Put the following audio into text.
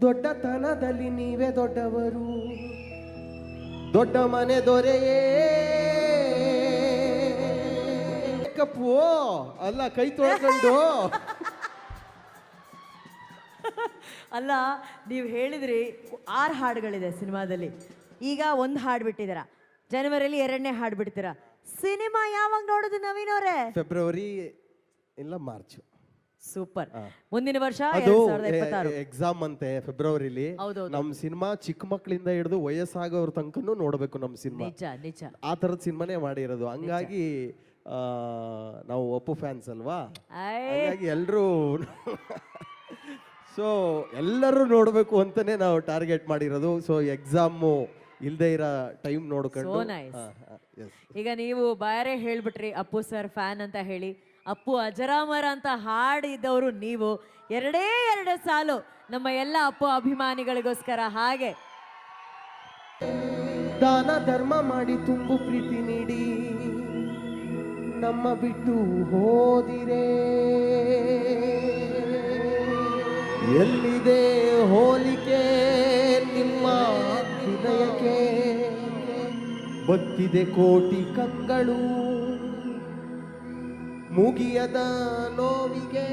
ದೊಡ್ಡತನದಲ್ಲಿ ನೀವೇ ದೊಡ್ಡವರು, ದೊಡ್ಡ ಮನೆ ದೊರೆಯೇ ಕಪ್ಪು ಅಲ್ಲ ಕೈ ತೊಳ್ಕೊಂಡು. ಅಲ್ಲ ನೀವು ಹೇಳಿದ್ರಿ 6 ಹಾಡುಗಳಿದೆ ಸಿನಿಮಾದಲ್ಲಿ, ಈಗ 1 ಹಾಡು ಬಿಟ್ಟಿದ್ದೀರಾ, ಜನವರಿಯಲ್ಲಿ 2ನೇ ಹಾಡು ಬಿಡ್ತೀರಾ. ಸಿನಿಮಾ ಯಾವಾಗ ನೋಡೋದು ನವೀನ್ ಅವರೇ? ಫೆಬ್ರವರಿ ಇಲ್ಲ ಮಾರ್ಚ್. ಸೂಪರ್. ಮುಂದಿನ ವರ್ಷ ಅದು 2026 ಎಕ್ಸಾಮ್ ಅಂತೆ ಫೆಬ್ರವರಿಲಿ. ಹೌದೌದು. ನಮ್ ಸಿನಿಮಾ ಚಿಕ್ಕ ಮಕ್ಕಳಿಂದ ಹಿಡಿದು ವಯಸ್ಸಾಗೋರ್ ತನಕನೂ ನೋಡ್ಬೇಕು ನಮ್ ಸಿನಿಮಾ. ನಿಜ ನಿಜ. ಆ ತರದ ಸಿನಿಮಾನೇ ಮಾಡಿರೋದು. ಹಂಗಾಗಿ ನಾವು ಅಪ್ಪು ಫ್ಯಾನ್ಸ್ ಅಲ್ವಾ, ಹಾಗಾಗಿ ಎಲ್ರು ಸೊ ಎಲ್ಲರೂ ನೋಡ್ಬೇಕು ಅಂತಾನೆ ನಾವು ಟಾರ್ಗೆಟ್ ಮಾಡಿರೋದು. ಸೊ ಎಕ್ಸಾಮು ಇಲ್ದೇ ಇರೋ ಟೈಮ್ ನೋಡ್ಕೊಂಡು. ಈಗ ನೀವು ಬಾಯಾರೆ ಹೇಳ್ಬಿಟ್ರಿ ಅಪ್ಪು ಸರ್ ಫ್ಯಾನ್ ಅಂತ ಹೇಳಿ. ಅಪ್ಪು ಅಜರಾಮರ ಅಂತ ಹಾಡಿದವರು ನೀವು. 2 ಸಾಲು ನಮ್ಮ ಎಲ್ಲ ಅಪ್ಪು ಅಭಿಮಾನಿಗಳಿಗೋಸ್ಕರ ಹಾಗೆ. ದಾನ ಧರ್ಮ ಮಾಡಿ ತುಂಬು ಪ್ರೀತಿ ನೀಡಿ ನಮ್ಮ ಬಿಟ್ಟು ಹೋದಿರೇ, ಎಲ್ಲಿದೆ ಹೋಲಿಕೆ ನಿಮ್ಮ ಹೃದಯಕ್ಕೆ, ಬತ್ತಿದೆ ಕೋಟಿ ಕಂಗಳು ಮುಗಿಯದ ನೋವಿಗೆ.